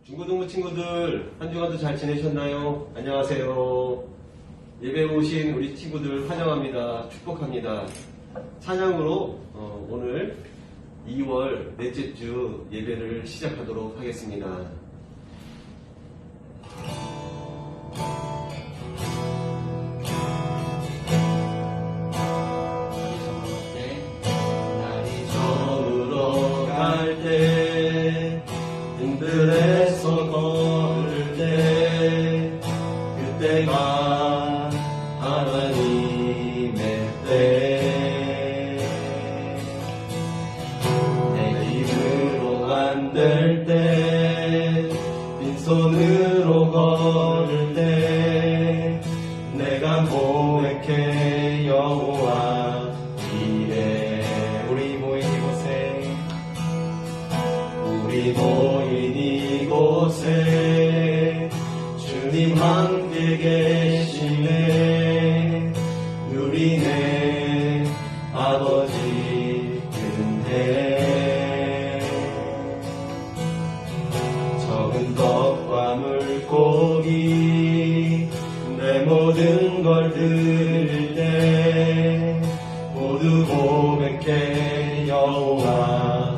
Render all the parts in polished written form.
중고등부 친구들 한 주간도 잘 지내셨나요? 안녕하세요. 예배 오신 우리 친구들 환영합니다. 축복합니다. 찬양으로 오늘 2월 넷째 주 예배를 시작하도록 하겠습니다. 날이 저물어 갈 때 힘들에서 걸을 때 그때가 하나님의 때 내 힘으로 안 될 때 빈손으로 걸을 때 내가 고백해 여호와 이래 우리 모인 이곳에 주님 함께 계시네 누리네 아버지 은혜 적은 떡과 물고기 내 모든 걸 들을 때 모두 고백해 여호와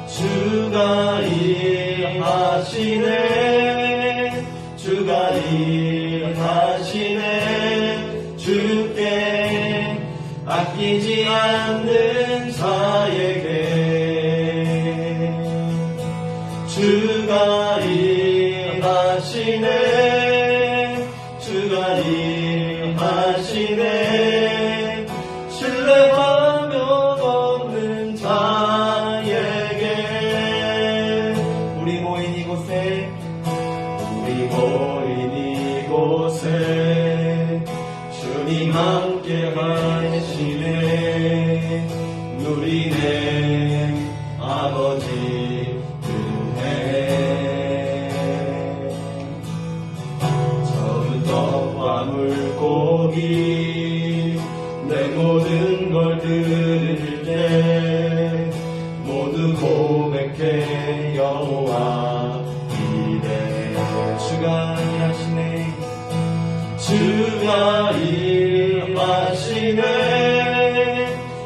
주가 일하시네 주가 일하시네 주께 아끼지 않는 자에게 주가 일하시네 주가 일하시네 신뢰하며 걷는 자에게 우리 모인 이곳에 주님 함께 하시네 누리네 아버지 은혜 적은 떡과 물고기 내 모든 걸 들을 때 모두 고백해 여호와 이래 주가 일하시네 주가 일하시네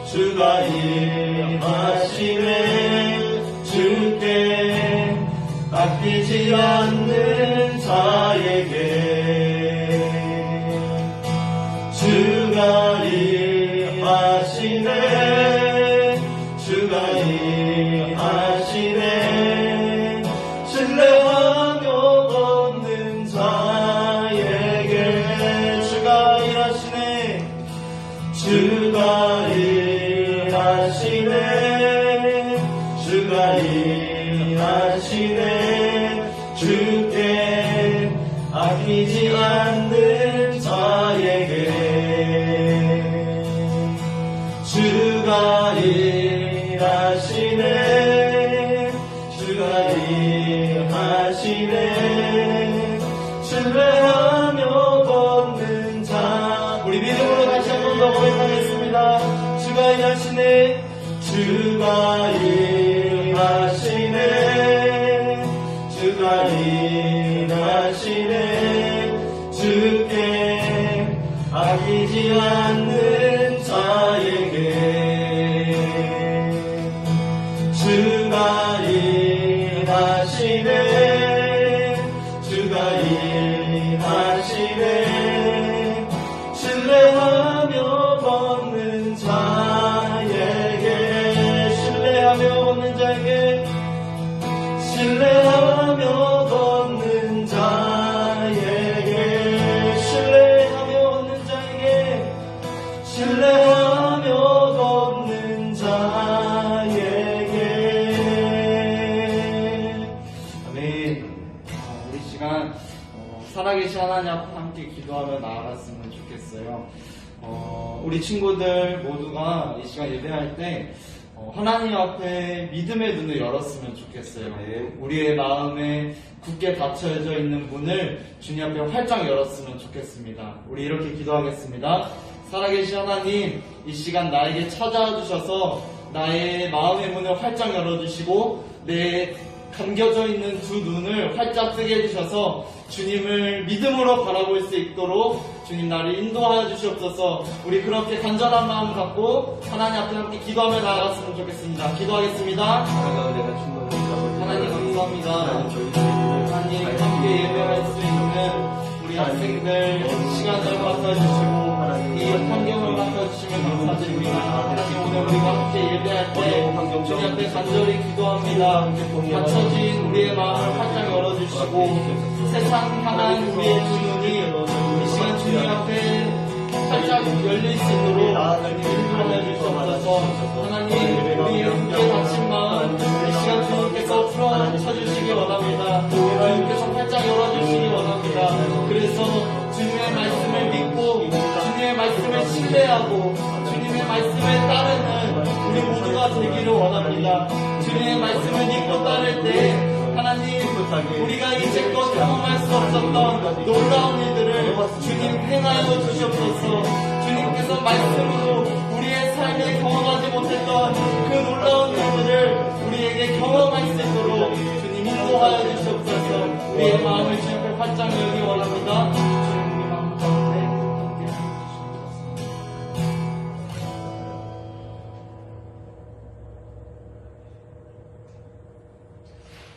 주가 일하시네 주께 아끼지 않는 자에게 주가 일하시네 주가 일하시네 신뢰하며 걷는 자에게 주가 일하시네 주가 일하시네 주가 일하시네 주께 아끼지 않는 자에게 주가 일하시네 주가 일하시네 신뢰하며 걷는 자 우리 믿음으로 다시 한 번 더 고백하겠습니다. 주가 일하시네 주가 일하시네 주가 일하시네 주께 아끼지 않는 자에게 주가 일하시네 주가 일하시네 신뢰하며 걷는 자에게 신뢰하며 걷는 자에게 신뢰하며 걷는 자에게 신뢰하며 걷는 자에게 신뢰하며 걷는 자에게 아멘. 우리 시간 살아계신 하나님 앞에 함께 기도하며 나아갔으면 좋겠어요. 우리 친구들 모두가 이 시간 예배할 때 하나님 앞에 믿음의 눈을 열었으면 좋겠어요. 우리의 마음에 굳게 닫혀져 있는 문을 주님 앞에 활짝 열었으면 좋겠습니다. 우리 이렇게 기도하겠습니다. 살아계신 하나님, 이 시간 나에게 찾아와 주셔서 나의 마음의 문을 활짝 열어주시고 내 감겨져 있는 두 눈을 활짝 뜨게 해주셔서 주님을 믿음으로 바라볼 수 있도록 주님 나를 인도하여 주시옵소서. 우리 그렇게 간절한 마음 갖고 하나님 앞에 함께 기도하며 나아갔으면 좋겠습니다. 기도하겠습니다. 하나님 감사합니다. 하나님 함께 예배할 수 있는 우리 학생들 시간을 맡아주시고 이 환경을 맡아주시면 감사드립니다. 하나님 오늘 우리가 함께 예배할 때 주님 앞에 간절히 기도합니다. 닫혀진 우리의 마음을 활짝 열어주시고 세상 향한 우리의 두 눈이 이 시간 주님 앞에 활짝 열릴 수 있도록 인도하여 주시옵소서. 하나님 우리 함께 닫힌 마음 이 시간 주님께서 풀어쳐주시기 원합니다. 주님께서 활짝 열어주시기 원합니다. 그래서 주님의 말씀을 믿고 주님의 말씀을 신뢰하고 주님의 말씀에 따르는 우리 모두가 되기를 원합니다. 주님의 말씀을 믿고 따를 때 하나님 우리가 이제껏 경험할 수 없었던 놀라운 일들을 주님 행하여 주시옵소서. 주님께서 말씀으로 우리의 삶에 경험하지 못했던 그 놀라운 일들을 우리에게 경험할 수 있도록 주님 인도하여 주시옵소서. 우리의 마음을 주님 앞에 활짝 열기 원합니다. 주님 우리 마음 가운데 함께 주시옵소서.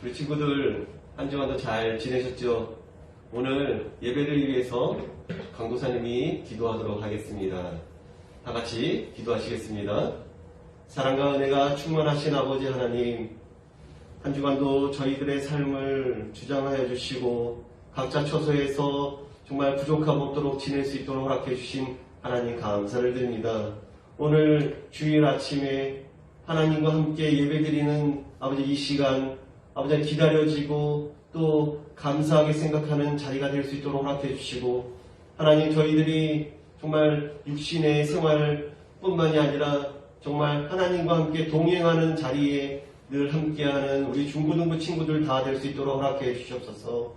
우리 친구들 한 주간도 잘 지내셨죠? 오늘 예배를 위해서 강도사님이 기도하도록 하겠습니다. 다 같이 기도하시겠습니다. 사랑과 은혜가 충만하신 아버지 하나님, 한 주간도 저희들의 삶을 주장하여 주시고 각자 처소에서 정말 부족함 없도록 지낼 수 있도록 허락해 주신 하나님 감사를 드립니다. 오늘 주일 아침에 하나님과 함께 예배드리는 아버지 이 시간 아버지 기다려지고 또 감사하게 생각하는 자리가 될 수 있도록 허락해 주시고 하나님 저희들이 정말 육신의 생활뿐만이 아니라 정말 하나님과 함께 동행하는 자리에 늘 함께하는 우리 중고등부 친구들 다 될 수 있도록 허락해 주시옵소서.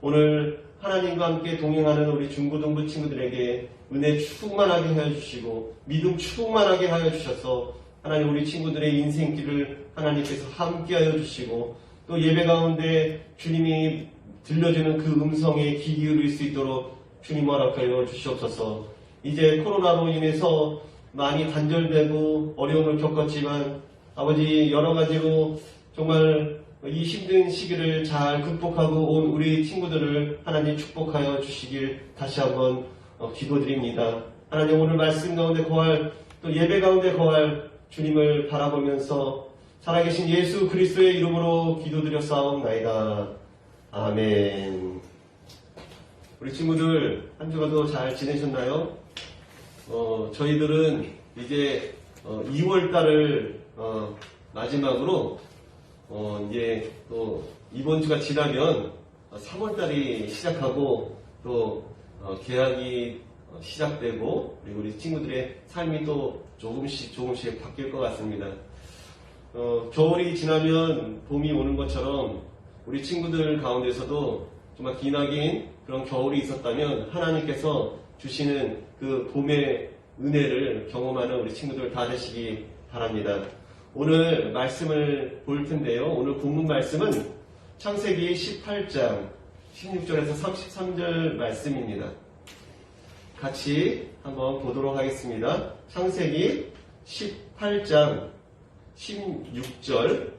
오늘 하나님과 함께 동행하는 우리 중고등부 친구들에게 은혜 충만하게 하여 주시고 믿음 충만하게 하여 주셔서 하나님 우리 친구들의 인생길을 하나님께서 함께 하여 주시고 또 예배 가운데 주님이 들려주는 그 음성에 귀 기울일 수 있도록 주님 허락하여 주시옵소서. 이제 코로나로 인해서 많이 단절되고 어려움을 겪었지만 아버지 여러 가지로 정말 이 힘든 시기를 잘 극복하고 온 우리 친구들을 하나님 축복하여 주시길 다시 한번 기도드립니다. 하나님 오늘 말씀 가운데 거할 또 예배 가운데 거할 주님을 바라보면서 살아계신 예수 그리스도의 이름으로 기도드렸사옵나이다. 아멘. 우리 친구들 한 주간도 잘 지내셨나요? 저희들은 이제 2월달을 마지막으로 이제 또 이번 주가 지나면 3월달이 시작하고 또 개학이 시작되고 그리고 우리 친구들의 삶이 또 조금씩 바뀔 것 같습니다. 겨울이 지나면 봄이 오는 것처럼 우리 친구들 가운데서도 정말 기나긴 그런 겨울이 있었다면 하나님께서 주시는 그 봄의 은혜를 경험하는 우리 친구들 다 되시기 바랍니다. 오늘 말씀을 볼 텐데요. 오늘 본문 말씀은 창세기 18장 16절에서 33절 말씀입니다. 같이 한번 보도록 하겠습니다. 창세기 18장 16절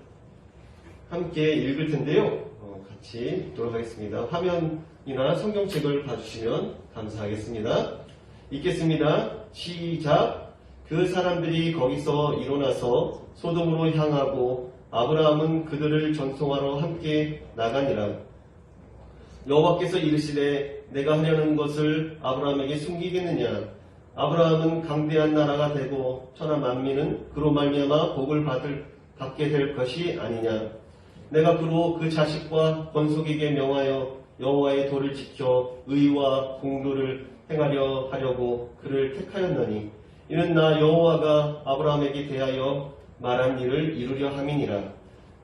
함께 읽을 텐데요. 같이 읽도록 하겠습니다. 화면이나 성경책을 봐주시면 감사하겠습니다. 읽겠습니다. 시작. 그 사람들이 거기서 일어나서 소돔으로 향하고 아브라함은 그들을 전송하러 함께 나가니라. 여호와께서 이르시되 내가 하려는 것을 아브라함에게 숨기겠느냐. 아브라함은 강대한 나라가 되고 천하 만민은 그로 말미암아 복을 받게 될 것이 아니냐. 내가 그로 그 자식과 건속에게 명하여 여호와의 도를 지켜 의와 공도를 행하려 하려고 그를 택하였나니 이는 나 여호와가 아브라함에게 대하여 말한 일을 이루려 함이니라.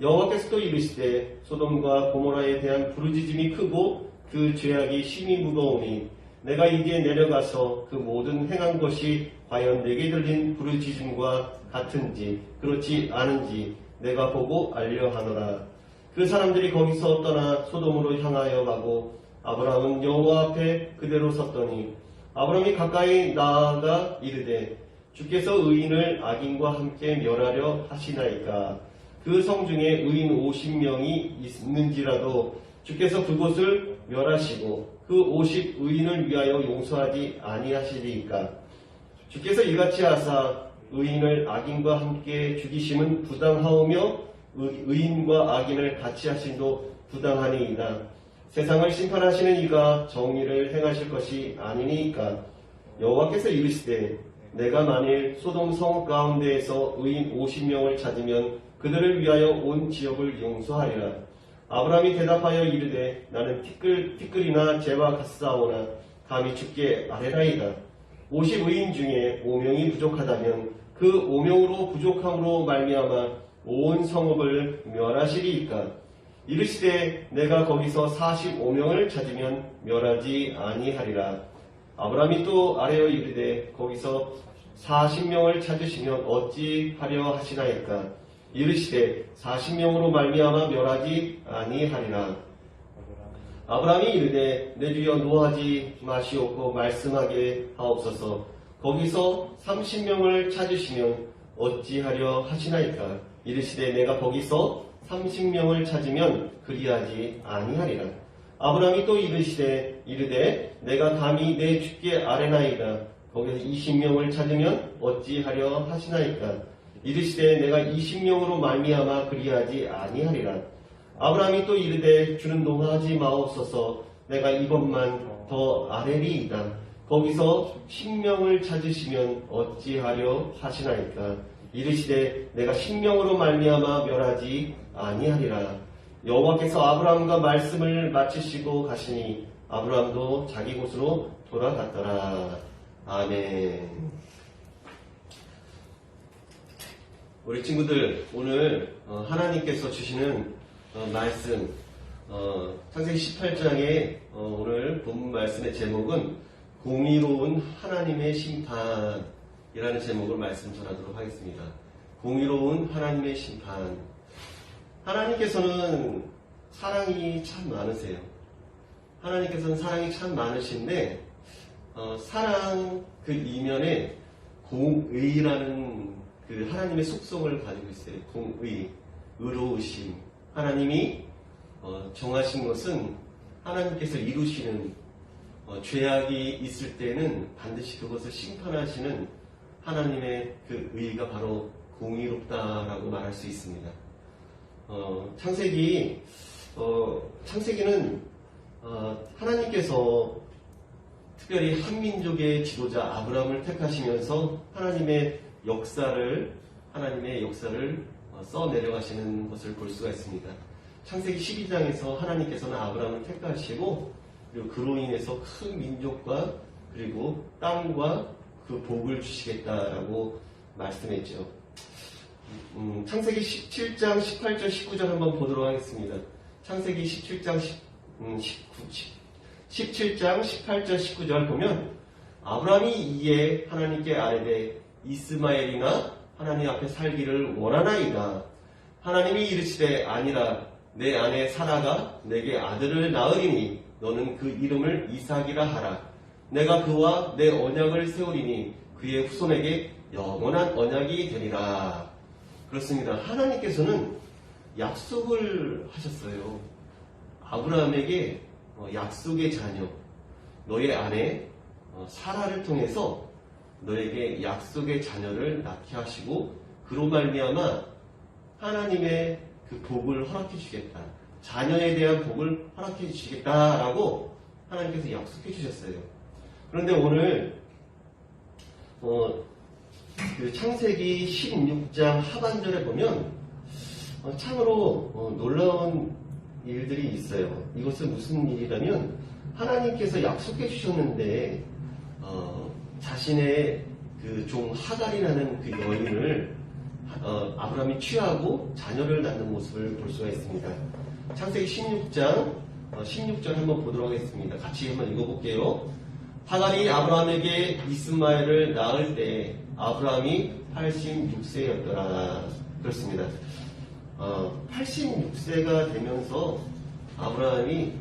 여호와께서 또 이르시되 소돔과 고모라에 대한 부르짖음이 크고 그 죄악이 심히 무거우니 내가 이제 내려가서 그 모든 행한 것이 과연 내게 들린 부르짖음과 같은지 그렇지 않은지 내가 보고 알려 하노라. 그 사람들이 거기서 떠나 소돔으로 향하여 가고 아브라함은 여호와 앞에 그대로 섰더니 아브라함이 가까이 나아가 이르되 주께서 의인을 악인과 함께 멸하려 하시나이까. 그 성 중에 의인 50명이 있는지라도 주께서 그곳을 멸하시고 그 50 의인을 위하여 용서하지 아니하시리이까. 주께서 이같이 하사 의인을 악인과 함께 죽이심은 부당하오며 의인과 악인을 같이 하심도 부당하니이다. 세상을 심판하시는 이가 정의를 행하실 것이 아니니까. 여호와께서 이르시되 내가 만일 소돔 성 가운데에서 의인 50명을 찾으면 그들을 위하여 온 지역을 용서하리라. 아브라함이 대답하여 이르되 나는 티끌이나 재와 같사오나 감히 주께 아뢰나이다. 50의인 중에 5명이 부족하다면 그 5명으로 부족함으로 말미암아 온 성읍을 멸하시리이까. 이르시되 내가 거기서 45명을 찾으면 멸하지 아니하리라. 아브라함이 또 아뢰어 이르되 거기서 40명을 찾으시면 어찌하려 하시나이까. 이르시되 40명으로 말미암아 멸하지 아니하리라. 아브라함이 이르되 내 주여 노하지 마시옵고 말씀하게 하옵소서. 거기서 30명을 찾으시면 어찌하려 하시나이까. 이르시되 내가 거기서 30명을 찾으면 그리하지 아니하리라. 아브라함이 또 이르되 내가 감히 내 주께 아뢰나이다. 거기서 20명을 찾으면 어찌하려 하시나이까. 이르시되 내가 20명으로 말미암아 그리하지 아니하리라. 아브라함이 또 이르되 주는 노하지 마옵소서. 내가 이것만 더 아뢰리이다. 거기서 10명을 찾으시면 어찌하려 하시나이까. 이르시되 내가 10명으로 말미암아 멸하지 아니하리라. 여호와께서 아브라함과 말씀을 마치시고 가시니 아브라함도 자기 곳으로 돌아갔더라. 아멘. 우리 친구들, 오늘 하나님께서 주시는 말씀, 창세기 18장의 오늘 본문 말씀의 제목은 공의로운 하나님의 심판이라는 제목으로 말씀 전하도록 하겠습니다. 공의로운 하나님의 심판. 하나님께서는 사랑이 참 많으세요. 하나님께서는 사랑이 참 많으신데 사랑 그 이면에 공의라는 그 하나님의 속성을 가지고 있어요. 공의, 의로우심. 하나님이 정하신 것은 하나님께서 이루시는 죄악이 있을 때는 반드시 그것을 심판하시는 하나님의 그 의가 바로 공의롭다라고 말할 수 있습니다. 창세기는 하나님께서 특별히 한민족의 지도자 아브라함을 택하시면서 하나님의 역사를 써내려가시는 것을 볼 수가 있습니다. 창세기 12장에서 하나님께서는 아브라함을 택하시고 그리고 그로 인해서 큰 민족과 그리고 땅과 그 복을 주시겠다라고 말씀했죠. 창세기 17장 18절 19절 한번 보도록 하겠습니다. 창세기 17장 18절 19절 보면 아브라함이 이에 하나님께 아뢰되 이스마엘이나 하나님 앞에 살기를 원하나이다. 하나님이 이르시되 아니라 내 아내 사라가 내게 아들을 낳으리니 너는 그 이름을 이삭이라 하라. 내가 그와 내 언약을 세우리니 그의 후손에게 영원한 언약이 되리라. 그렇습니다. 하나님께서는 약속을 하셨어요. 아브라함에게 약속의 자녀, 너의 아내 사라를 통해서 너에게 약속의 자녀를 낳게 하시고 그로 말미암아 하나님의 그 복을 허락해 주겠다. 자녀에 대한 복을 허락해 주시겠다라고 하나님께서 약속해 주셨어요. 그런데 오늘 그 창세기 16장 하반절에 보면 참으로 놀라운 일들이 있어요. 이것은 무슨 일이라면 하나님께서 약속해 주셨는데 자신의 그 종 하갈이라는 그 여인을 아브라함이 취하고 자녀를 낳는 모습을 볼 수가 있습니다. 창세기 16장 16절 한번 보도록 하겠습니다. 같이 한번 읽어볼게요. 하갈이 아브라함에게 이스마엘을 낳을 때 아브라함이 86세였더라. 그렇습니다. 86세가 되면서 아브라함이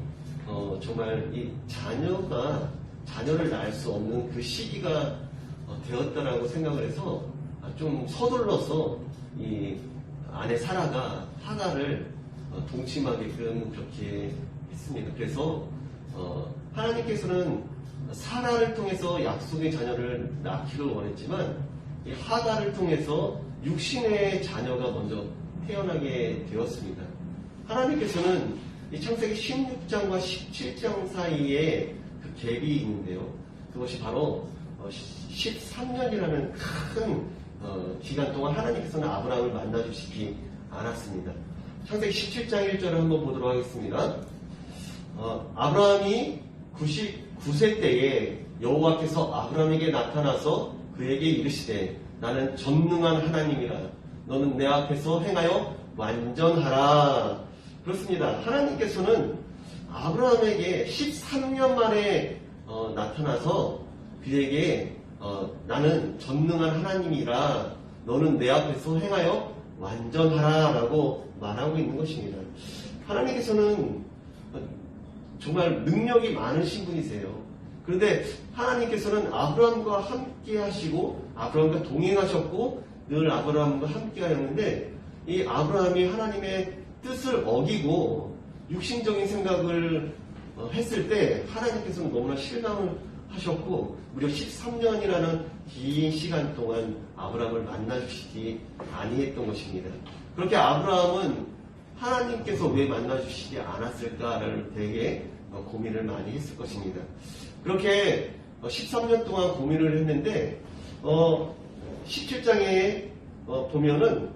정말 이 자녀를 낳을 수 없는 그 시기가 되었다라고 생각을 해서 좀 서둘러서 이 아내 사라가 하갈을 동침하게끔 그렇게 했습니다. 그래서 하나님께서는 사라를 통해서 약속의 자녀를 낳기를 원했지만 이 하갈을 통해서 육신의 자녀가 먼저 태어나게 되었습니다. 하나님께서는 이 창세기 16장과 17장 사이에 그 갭이 있는데요. 그것이 바로 13년이라는 큰 기간 동안 하나님께서는 아브라함을 만나주시지 않았습니다. 창세기 17장 1절을 한번 보도록 하겠습니다. 아브라함이 99세 때에 여호와께서 아브라함에게 나타나서 그에게 이르시되 나는 전능한 하나님이라 너는 내 앞에서 행하여 완전하라. 그렇습니다. 하나님께서는 아브라함에게 13년 만에 나타나서 그에게 나는 전능한 하나님이라 너는 내 앞에서 행하여 완전하라 라고 말하고 있는 것입니다. 하나님께서는 정말 능력이 많으신 분이세요. 그런데 하나님께서는 아브라함과 함께 하시고 아브라함과 동행하셨고 늘 아브라함과 함께 하였는데 이 아브라함이 하나님의 뜻을 어기고 육신적인 생각을 했을 때 하나님께서는 너무나 실망을 하셨고 무려 13년이라는 긴 시간 동안 아브라함을 만나주시지 아니했던 것입니다. 그렇게 아브라함은 하나님께서 왜 만나주시지 않았을까를 되게 고민을 많이 했을 것입니다. 그렇게 13년 동안 고민을 했는데 17장에 보면은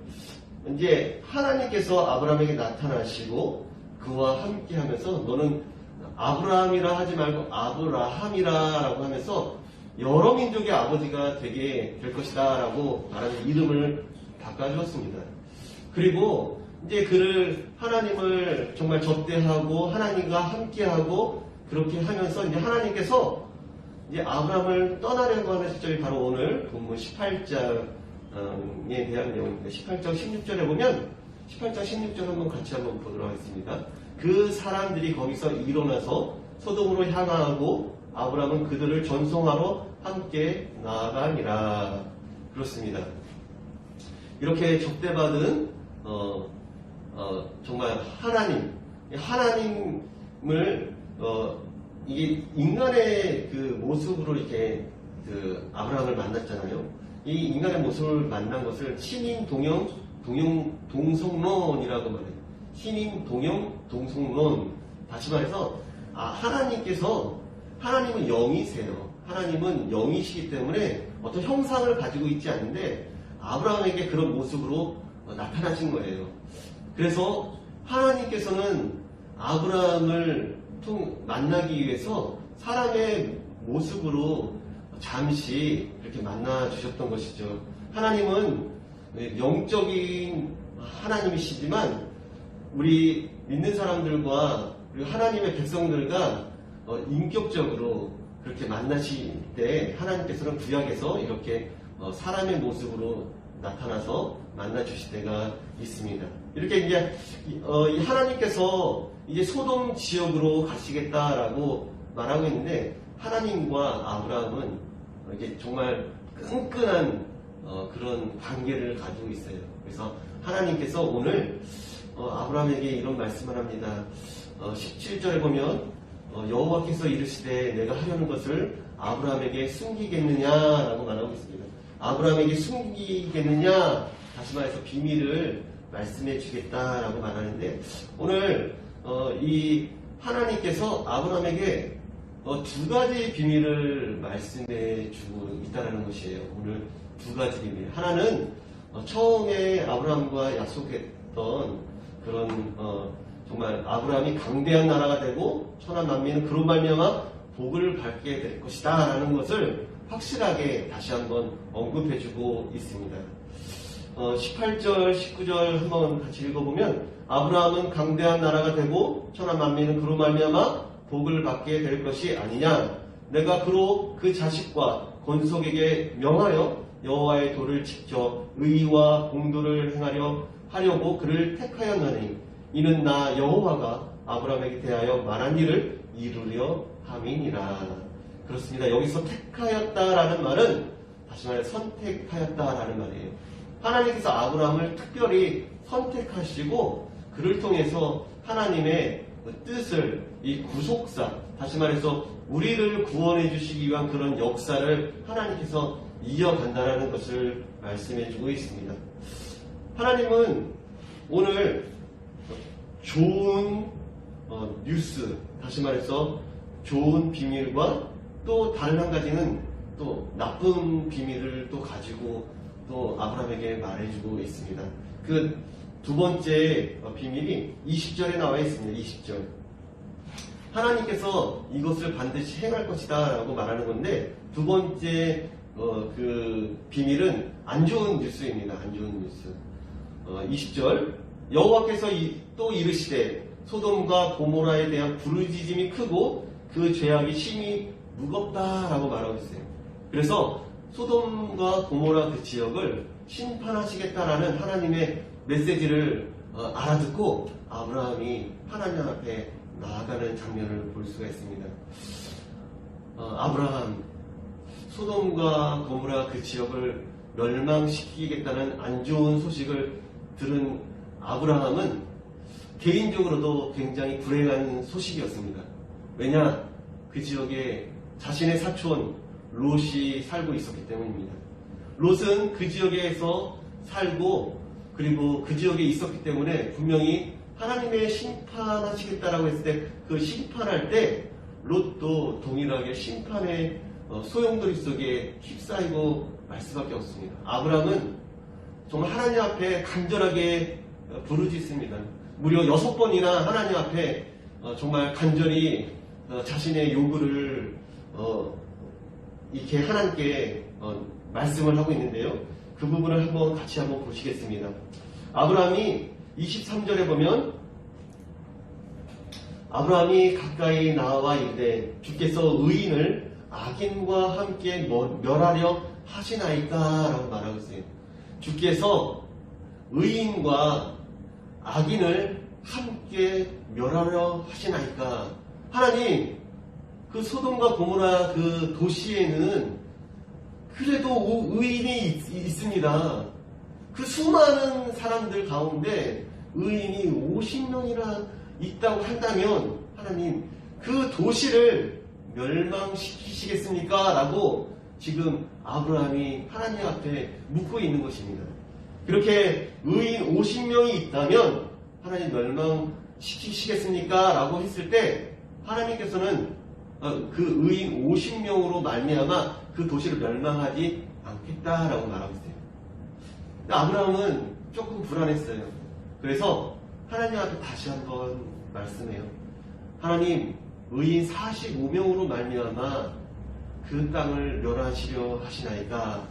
이제 하나님께서 아브라함에게 나타나시고 그와 함께 하면서 너는 아브라함이라 하지 말고 아브라함이라 라고 하면서 여러 민족의 아버지가 되게 될 것이다 라고 말하는 이름을 바꿔주었습니다. 그리고 이제 하나님을 정말 접대하고 하나님과 함께하고 그렇게 하면서 이제 하나님께서 이제 아브라함을 떠나려고 하는 시절이 바로 오늘 본문 18장에 대한 내용입니다. 18장 16절에 보면 18장 16절 같이 한번 보도록 하겠습니다. 그 사람들이 거기서 일어나서 소돔으로 향하고 아브라함은 그들을 전송하러 함께 나아가니라. 그렇습니다. 이렇게 접대받은 정말 하나님을 이게 인간의 그 모습으로 이렇게 그 아브라함을 만났잖아요. 이 인간의 모습을 만난 것을 신인 동성론이라고 말해요. 신인 동성론. 다시 말해서 하나님은 영이세요. 하나님은 영이시기 때문에 어떤 형상을 가지고 있지 않는데 아브라함에게 그런 모습으로 나타나신 거예요. 그래서 하나님께서는 아브라함을 만나기 위해서 사람의 모습으로 잠시 이렇게 만나 주셨던 것이죠. 하나님은 영적인 하나님이시지만 우리 믿는 사람들과 그리고 하나님의 백성들과 인격적으로 그렇게 만나실 때 하나님께서는 구약에서 이렇게 사람의 모습으로 나타나서 만나 주실 때가 있습니다. 이렇게 이제 하나님께서 이제 소돔 지역으로 가시겠다라고 말하고 있는데 하나님과 아브라함은 이게 정말 끈끈한 그런 관계를 가지고 있어요. 그래서 하나님께서 오늘 아브라함에게 이런 말씀을 합니다. 17절에 보면 여호와께서 이르시되 내가 하려는 것을 아브라함에게 숨기겠느냐라고 말하고 있습니다. 아브라함에게 숨기겠느냐, 다시 말해서 비밀을 말씀해 주겠다라고 말하는데 오늘 이 하나님께서 아브라함에게 두 가지 비밀을 말씀해 주고 있다는 것이에요. 오늘 두 가지 비밀. 하나는 처음에 아브라함과 약속했던 그런 정말 아브라함이 강대한 나라가 되고 천한 만민은 그로 말미암아 복을 받게 될 것이다 라는 것을 확실하게 다시 한번 언급해주고 있습니다. 18절, 19절 한번 같이 읽어보면 아브라함은 강대한 나라가 되고 천한 만민은 그로 말미암아 복을 받게 될 것이 아니냐. 내가 그로 그 자식과 건속에게 명하여 여호와의 도를 지켜 의와 공도를 하려고 그를 택하였나니 이는 나 여호와가 아브라함에게 대하여 말한 일을 이루려 함이니라. 그렇습니다. 여기서 택하였다라는 말은 다시 말해 선택하였다라는 말이에요. 하나님께서 아브라함을 특별히 선택하시고 그를 통해서 하나님의 뜻을, 이 구속사, 다시 말해서 우리를 구원해 주시기 위한 그런 역사를 하나님께서 이어간다라는 것을 말씀해 주고 있습니다. 하나님은 오늘 좋은 뉴스, 다시 말해서 좋은 비밀과 또 다른 한 가지는 또 나쁜 비밀을 또 가지고 또 아브라함에게 말해주고 있습니다. 그 두 번째 비밀이 20절에 나와 있습니다. 20절. 하나님께서 이것을 반드시 행할 것이다 라고 말하는 건데, 두 번째 그 비밀은 안 좋은 뉴스입니다. 안 좋은 뉴스. 20절. 여호와께서 또 이르시되 소돔과 고모라에 대한 부르짖음이 크고 그 죄악이 심히 무겁다라고 말하고 있어요. 그래서 소돔과 고모라 그 지역을 심판하시겠다라는 하나님의 메시지를 알아듣고 아브라함이 하나님 앞에 나아가는 장면을 볼 수가 있습니다. 아브라함, 소돔과 고모라 그 지역을 멸망시키겠다는 안 좋은 소식을 들은 아브라함은 개인적으로도 굉장히 불행한 소식이었습니다. 왜냐? 그 지역에 자신의 사촌 롯이 살고 있었기 때문입니다. 롯은 그 지역에서 살고 그리고 그 지역에 있었기 때문에 분명히 하나님의 심판하시겠다라고 했을 때 그 심판할 때 롯도 동일하게 심판의 소용돌이 속에 휩싸이고 말 수밖에 없습니다. 아브라함은 정말 하나님 앞에 간절하게 부르짖습니다. 무려 6번이나 하나님 앞에 정말 간절히 자신의 요구를 이렇게 하나님께 말씀을 하고 있는데요. 그 부분을 같이 한번 보시겠습니다. 아브라함이 23절에 보면 아브라함이 가까이 나와 이르되 주께서 의인을 악인과 함께 멸하려 하시나이까 라고 말하고 있어요. 주께서 의인과 악인을 함께 멸하려 하시나이까. 하나님, 그 소돔과 고모라 그 도시에는 그래도 의인이 있습니다. 그 수많은 사람들 가운데 의인이 50명이나 있다고 한다면 하나님, 그 도시를 멸망시키시겠습니까? 라고 지금 아브라함이 하나님 앞에 묻고 있는 것입니다. 그렇게 의인 50명이 있다면 하나님 멸망시키시겠습니까? 라고 했을 때 하나님께서는 그 의인 50명으로 말미암아 그 도시를 멸망하지 않겠다라고 말하고 있어요. 근데 아브라함은 조금 불안했어요. 그래서 하나님 앞에 다시 한번 말씀해요. 하나님, 의인 45명으로 말미암아 그 땅을 멸하시려 하시나이까.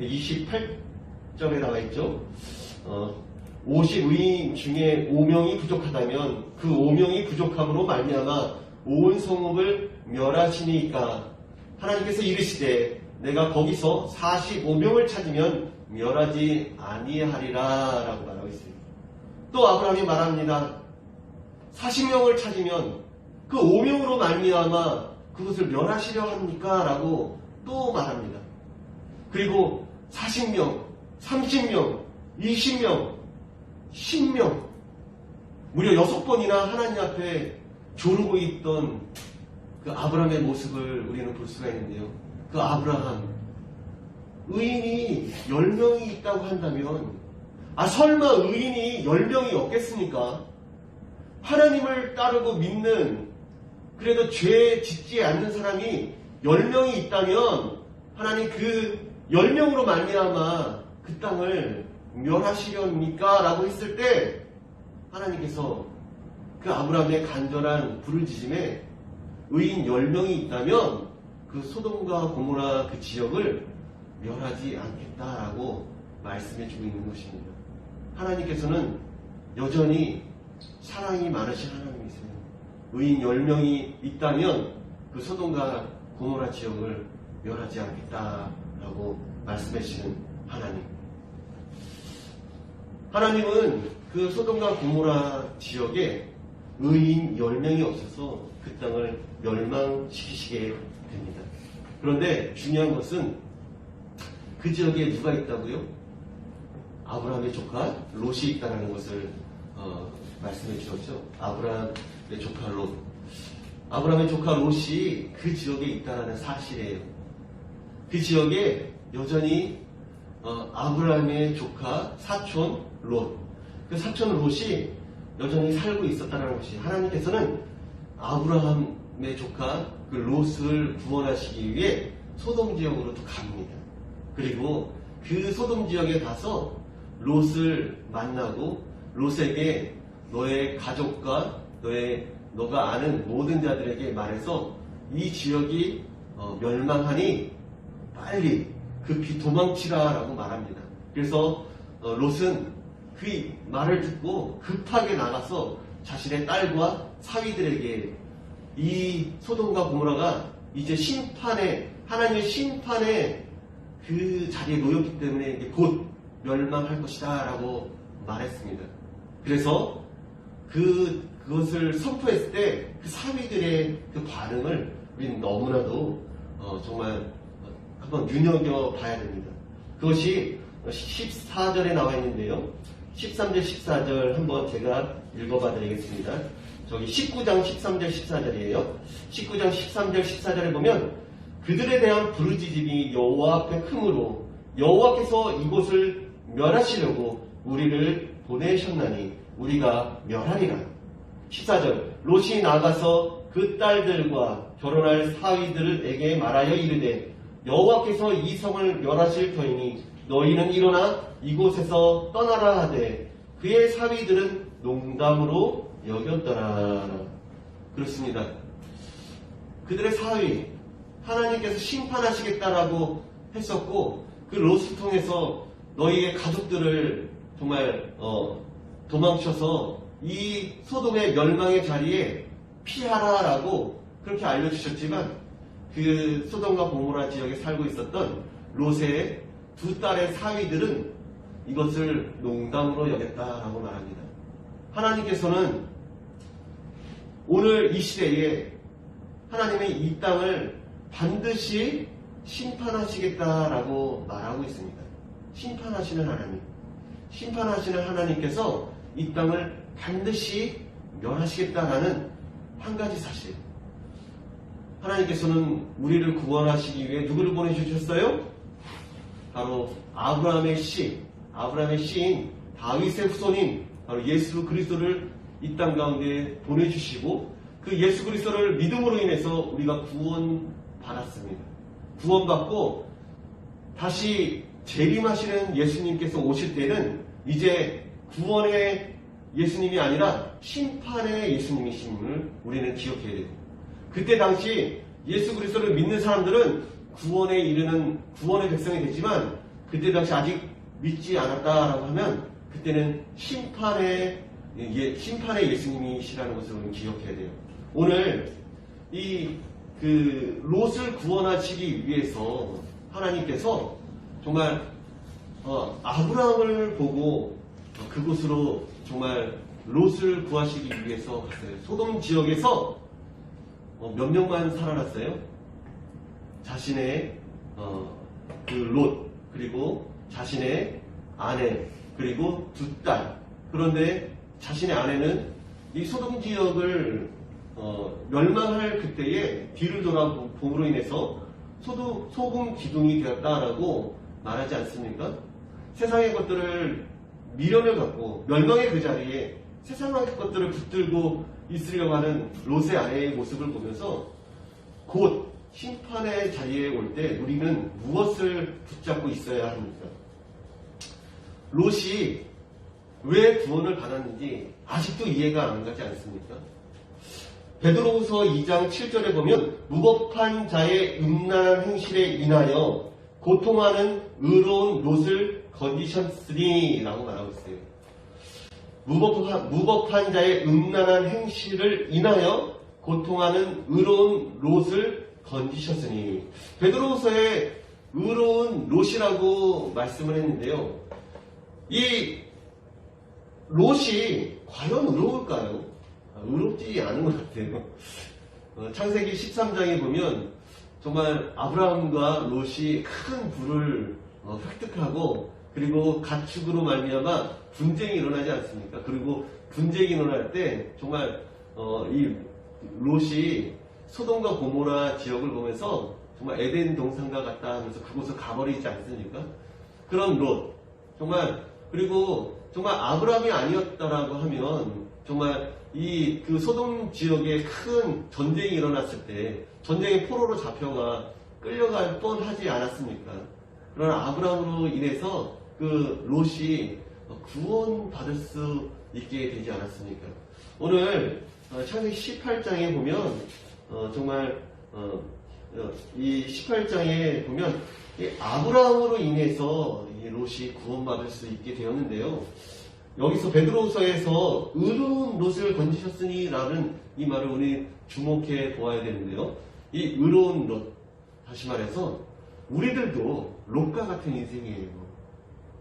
28절에 나와 있죠. 50의인 중에 5명이 부족하다면 그 5명이 부족함으로 말미암아 온 성읍을 멸하시니까. 하나님께서 이르시되 내가 거기서 45명을 찾으면 멸하지 아니하리라 라고 말하고 있어요. 또 아브라함이 말합니다. 40명을 찾으면 그 5명으로 말미암아 그것을 멸하시려 합니까? 라고 또 말합니다. 그리고 40명, 30명, 20명, 10명, 무려 6번이나 하나님 앞에 조르고 있던 그 아브라함의 모습을 우리는 볼 수가 있는데요. 그 아브라함, 의인이 10명이 있다고 한다면, 설마 의인이 10명이 없겠습니까? 하나님을 따르고 믿는, 그래도 죄 짓지 않는 사람이 10명이 있다면 하나님 그 10명으로 말미암아 그 땅을 멸하시렵니까? 라고 했을 때 하나님께서 그 아브라함의 간절한 부르짖음에 의인 10명이 있다면 그 소돔과 고모라 그 지역을 멸하지 않겠다라고 말씀해주고 있는 것입니다. 하나님께서는 여전히 사랑이 많으신 하나님이세요. 의인 10명이 있다면 그 소돔과 고모라 지역을 멸하지 않겠다라고 말씀해 주시는 하나님. 하나님은 그 소돔과 고모라 지역에 의인 10명이 없어서 그 땅을 멸망시키시게 됩니다. 그런데 중요한 것은 그 지역에 누가 있다고요? 아브라함의 조카 롯이 있다는 것을 말씀해 주셨죠. 아브라함의 조카 롯. 아브라함의 조카 롯이 그 지역에 있다는 사실이에요. 그 지역에 여전히 아브라함의 조카 사촌 롯, 그 사촌 롯이 여전히 살고 있었다는 것이, 하나님께서는 아브라함의 조카 그 롯을 구원하시기 위해 소돔 지역으로 또 갑니다. 그리고 그 소돔 지역에 가서 롯을 만나고 롯에게 너의 가족과 너가 아는 모든 자들에게 말해서 이 지역이 멸망하니 빨리 급히 도망치라라고 말합니다. 그래서 롯은 그 말을 듣고 급하게 나가서 자신의 딸과 사위들에게 이 소돔과 고모라가 이제 하나님의 심판의 그 자리에 놓였기 때문에 이제 곧 멸망할 것이다 라고 말했습니다. 그래서 그것을 선포했을 때 그 사위들의 그 반응을 우리는 너무나도 정말 한번 눈여겨봐야 됩니다. 그것이 14절에 나와 있는데요. 13절 14절 한번 제가 읽어봐 드리겠습니다. 저기 19장 13절 14절이에요. 19장 13절 14절에 보면 그들에 대한 부르짖음이 여호와 앞에 크므로 여호와께서 이곳을 멸하시려고 우리를 보내셨나니 우리가 멸하리라. 14절 롯이 나가서 그 딸들과 결혼할 사위들에게 말하여 이르되 여호와께서 이 성을 멸하실 터이니 너희는 일어나 이곳에서 떠나라 하되 그의 사위들은 농담으로 여겼더라. 그렇습니다. 그들의 사위, 하나님께서 심판하시겠다라고 했었고 그 롯을 통해서 너희의 가족들을 정말 도망쳐서 이 소돔의 멸망의 자리에 피하라라고 그렇게 알려주셨지만 그 소돔과 고모라 지역에 살고 있었던 롯의 두 딸의 사위들은 이것을 농담으로 여겼다라고 말합니다. 하나님께서는 오늘 이 시대에 하나님의 이 땅을 반드시 심판하시겠다라고 말하고 있습니다. 심판하시는 하나님께서 이 땅을 반드시 멸하시겠다라는 한 가지 사실. 하나님께서는 우리를 구원하시기 위해 누구를 보내주셨어요? 바로 아브라함의 시인 다윗의 후손인 바로 예수 그리스도를 이 땅 가운데 보내주시고 그 예수 그리스도를 믿음으로 인해서 우리가 구원받았습니다. 구원받고 다시 재림하시는 예수님께서 오실 때는 이제 구원의 예수님이 아니라 심판의 예수님이심을 우리는 기억해야 됩니다. 그때 당시 예수 그리스도를 믿는 사람들은 구원에 이르는 구원의 백성이 됐지만 그때 당시 아직 믿지 않았다라고 하면 그때는 심판의 예수님이시라는 것을 우리는 기억해야 돼요. 오늘 롯을 구원하시기 위해서 하나님께서 정말 아브라함을 보고 그곳으로 정말 롯을 구하시기 위해서 갔어요. 소돔 지역에서 몇 명만 살아났어요? 자신의 그 롯, 그리고 자신의 아내, 그리고 두 딸. 그런데 자신의 아내는 이 소돔 지역을 멸망할 그때에 뒤를 돌아봄으로 인해서 소금 기둥이 되었다라고 말하지 않습니까? 세상의 것들을 미련을 갖고 멸망의 그 자리에 세상의 것들을 붙들고 있으려고 하는 롯의 아내의 모습을 보면서 곧 심판의 자리에 올 때 우리는 무엇을 붙잡고 있어야 합니까? 롯이 왜 구원을 받았는지 아직도 이해가 안 가지 않습니까? 베드로후서 2장 7절에 보면 무법한 자의 음란한 행실에 인하여 고통하는 의로운 롯을 건지셨으니 라고 말하고 있어요. 무법한 자의 음란한 행실을 인하여 고통하는 의로운 롯을 건지셨으니. 베드로후서에 의로운 롯이라고 말씀을 했는데요. 이 롯이 과연 의로울까요? 의롭지 않은 것 같아요. 창세기 13장에 보면 정말 아브라함과 롯이 큰 부를 획득하고, 그리고 가축으로 말미암아 분쟁이 일어나지 않습니까? 그리고 분쟁이 일어날 때 정말 이 롯이 소돔과 고모라 지역을 보면서 정말 에덴 동산과 같다 하면서 그곳을 가버리지 않습니까? 그런 롯, 정말, 그리고 정말 아브라함이 아니었다라고 하면 정말 이 그 소돔 지역에 큰 전쟁이 일어났을 때 전쟁의 포로로 잡혀가 끌려갈 뻔하지 않았습니까? 그러나 아브라함으로 인해서 그 롯이 구원받을 수 있게 되지 않았습니까? 오늘 창세기 18장에 보면 정말 이 18장에 보면 이 아브라함으로 인해서 이 롯이 구원받을 수 있게 되었는데요. 여기서 베드로후서에서 의로운 롯을 건지셨으니 라는 이 말을 우리 주목해 보아야 되는데요. 이 의로운 롯, 다시 말해서 우리들도 롯과 같은 인생이에요.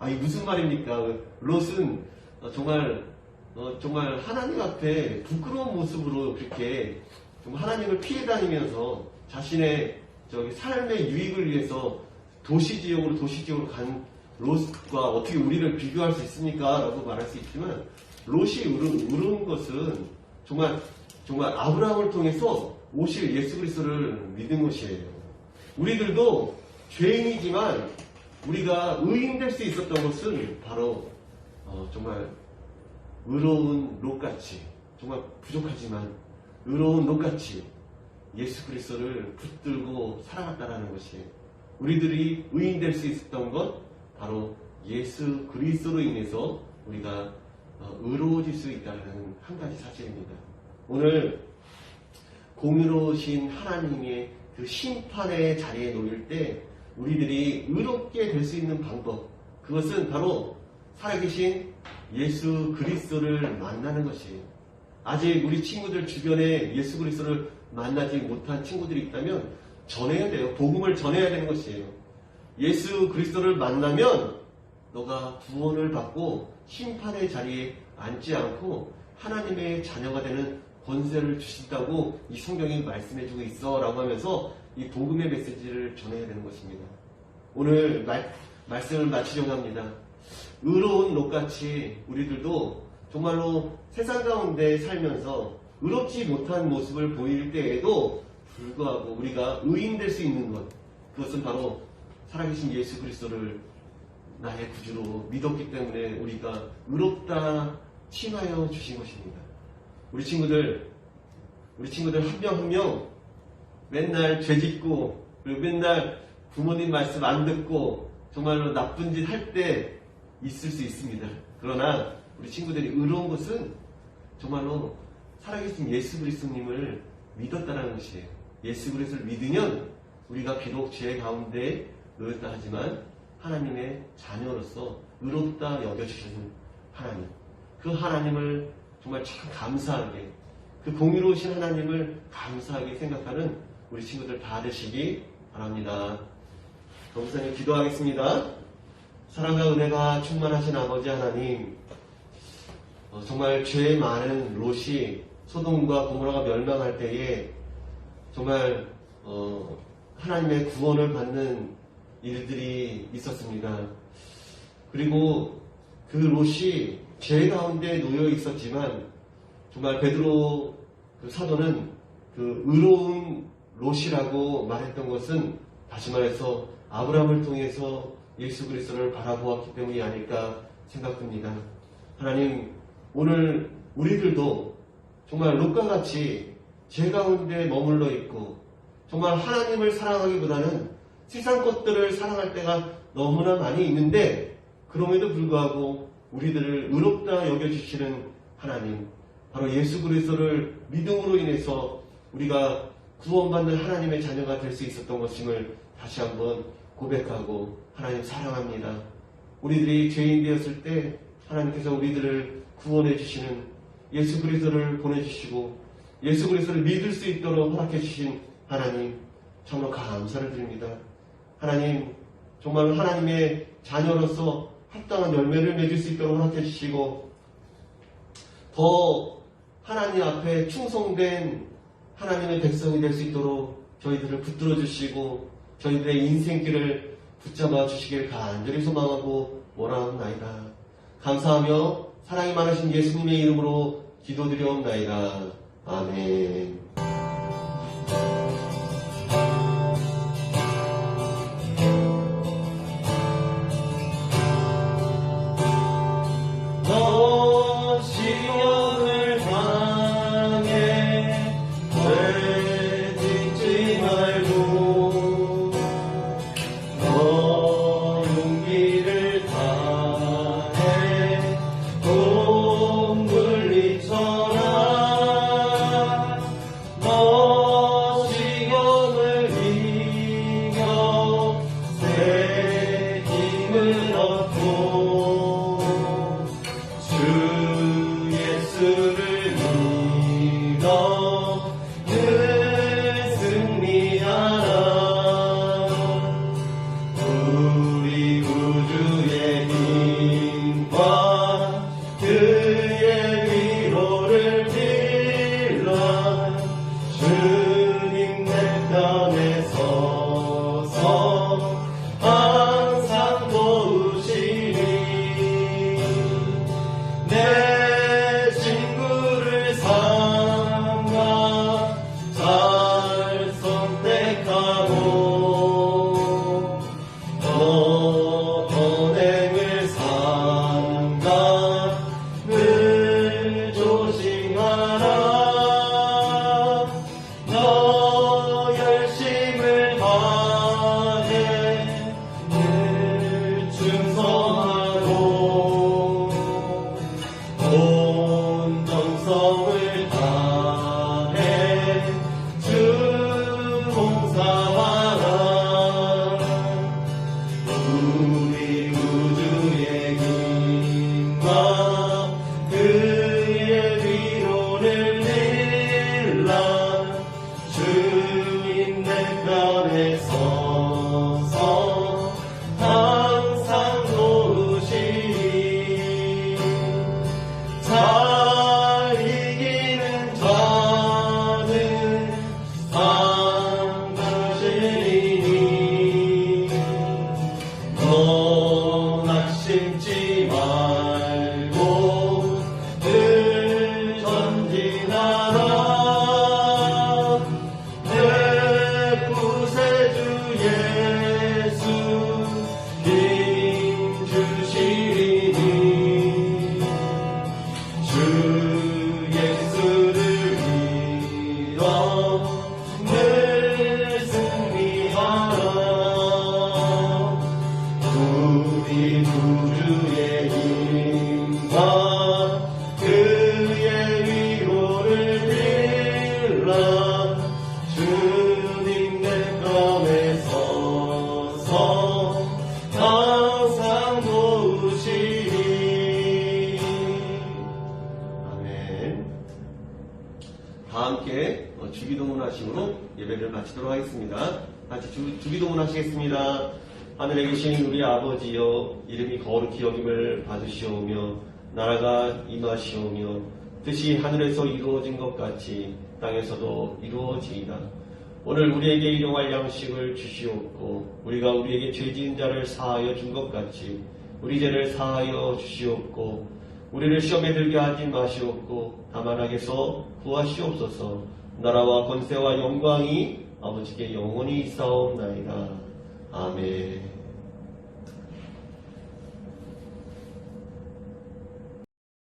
이 무슨 말입니까? 롯은 정말 하나님 앞에 부끄러운 모습으로 그렇게 하나님을 피해 다니면서 자신의 삶의 유익을 위해서 도시지역으로 간 롯과 어떻게 우리를 비교할 수 있습니까? 라고 말할 수 있지만, 롯이 의로운 것은 정말 아브라함을 통해서 오실 예수 그리스도를 믿은 것이에요. 우리들도 죄인이지만 우리가 의인될 수 있었던 것은 바로 정말 의로운 롯같이, 정말 부족하지만 의로운 롯같이 예수 그리스도를 붙들고 살아갔다라는 것이에요. 우리들이 의인될 수 있었던 것, 바로 예수 그리스도로 인해서 우리가 의로워질 수 있다는 한 가지 사실입니다. 오늘 공의로우신 하나님의 그 심판의 자리에 놓일 때 우리들이 의롭게 될 수 있는 방법, 그것은 바로 살아계신 예수 그리스도를 만나는 것이에요. 아직 우리 친구들 주변에 예수 그리스도를 만나지 못한 친구들이 있다면 전해야 돼요. 복음을 전해야 되는 것이에요. 예수 그리스도를 만나면 너가 구원을 받고 심판의 자리에 앉지 않고 하나님의 자녀가 되는 권세를 주신다고 이 성경이 말씀해주고 있어 라고 하면서 이 복음의 메시지를 전해야 되는 것입니다. 오늘 말씀을 마치려고 합니다. 의로운 롯같이 우리들도 정말로 세상 가운데 살면서 의롭지 못한 모습을 보일 때에도 불구하고 우리가 의인될 수 있는 것, 그것은 바로 살아계신 예수 그리스도를 나의 구주로 믿었기 때문에 우리가 의롭다 칭하여 주신 것입니다. 우리 친구들 한 명 한 명 맨날 죄짓고, 그리고 맨날 부모님 말씀 안 듣고 정말로 나쁜 짓 할 때 있을 수 있습니다. 그러나 우리 친구들이 의로운 것은 정말로 살아계신 예수 그리스도님을 믿었다는 것이에요. 예수 그리스도를 믿으면 우리가 비록 죄 가운데 놓였다 하지만 하나님의 자녀로서 의롭다 여겨주시는 하나님, 그 하나님을 정말 참 감사하게, 그 공의로우신 하나님을 감사하게 생각하는 우리 친구들 다 되시기 바랍니다. 감사님 기도하겠습니다. 사랑과 은혜가 충만하신 아버지 하나님, 정말 죄 많은 롯이 소돔과 고모라가 멸망할 때에 정말 하나님의 구원을 받는 일들이 있었습니다. 그리고 그 롯이 죄 가운데 놓여 있었지만 정말 베드로 그 사도는 그 의로운 롯이라고 말했던 것은 다시 말해서 아브라함을 통해서 예수 그리스도를 바라보았기 때문이 아닐까 생각됩니다. 하나님, 오늘 우리들도 정말 롯과 같이 죄 가운데 머물러 있고 정말 하나님을 사랑하기보다는 세상 것들을 사랑할 때가 너무나 많이 있는데, 그럼에도 불구하고 우리들을 의롭다 여겨주시는 하나님, 바로 예수 그리스도를 믿음으로 인해서 우리가 구원받는 하나님의 자녀가 될 수 있었던 것임을 다시 한번 고백하고, 하나님 사랑합니다. 우리들이 죄인 되었을 때 하나님께서 우리들을 구원해 주시는 예수 그리스도를 보내주시고 예수 그리스도를 믿을 수 있도록 허락해 주신 하나님, 참으로 감사를 드립니다. 하나님, 정말 하나님의 자녀로서 합당한 열매를 맺을 수 있도록 허락해 주시고, 더 하나님 앞에 충성된 하나님의 백성이 될 수 있도록 저희들을 붙들어 주시고 저희들의 인생길을 붙잡아 주시길 간절히 소망하고 원하옵나이다. 감사하며 사랑이 많으신 예수님의 이름으로 기도드리옵나이다. 아멘. 너 시험을 당해 되짓지 말고 너 용기를 다해 돈 물리쳐라. 너 시험을 이겨 새 힘을 얻고 주 예수를 믿어 늘 승리하라. 우리 구주의 힘과 그의 위로를 빌라. 주님 내 편에 서서 항상 도우시리. 내 친구를 삼가 잘 선택하고 너 언행을 삼가 늘 조심하라. 너 열심을 다해 늘 충성하고 온 정성을 다해 주 봉사하라. 우리 구주의 힘과 그의 위로를 빌라. 주님 내 편에 서서 항상 도우시리. 잘 이기는 자는 상 받으시리니 너 낙심치 말고 늘 전진하라. 내 구세주 예수 힘 주시리니 주 예수를 믿어 늘 승리하라. 우리 구주의 힘과 그의 위로를 빌라. 주님 내 편에 서서 항상 도우시리. 아멘. 다 함께 주기도문 하심으로 예배를 마치도록 하겠습니다. 같이 주기도문 하시겠습니다. 하늘에 계신 우리 아버지여, 이름이 거룩히 여김을 받으시오며 나라가 임하시오며 뜻이 하늘에서 이루어진 것 같이 땅에서도 이루어지이다. 오늘 우리에게 일용할 양식을 주시옵고 우리가 우리에게 죄 지은 자를 사하여 준 것 같이 우리 죄를 사하여 주시옵고 우리를 시험에 들게 하지 마시옵고 다만 악에서 구하시옵소서. 나라와 권세와 영광이 아버지께 영원히 있사옵나이다. 아멘.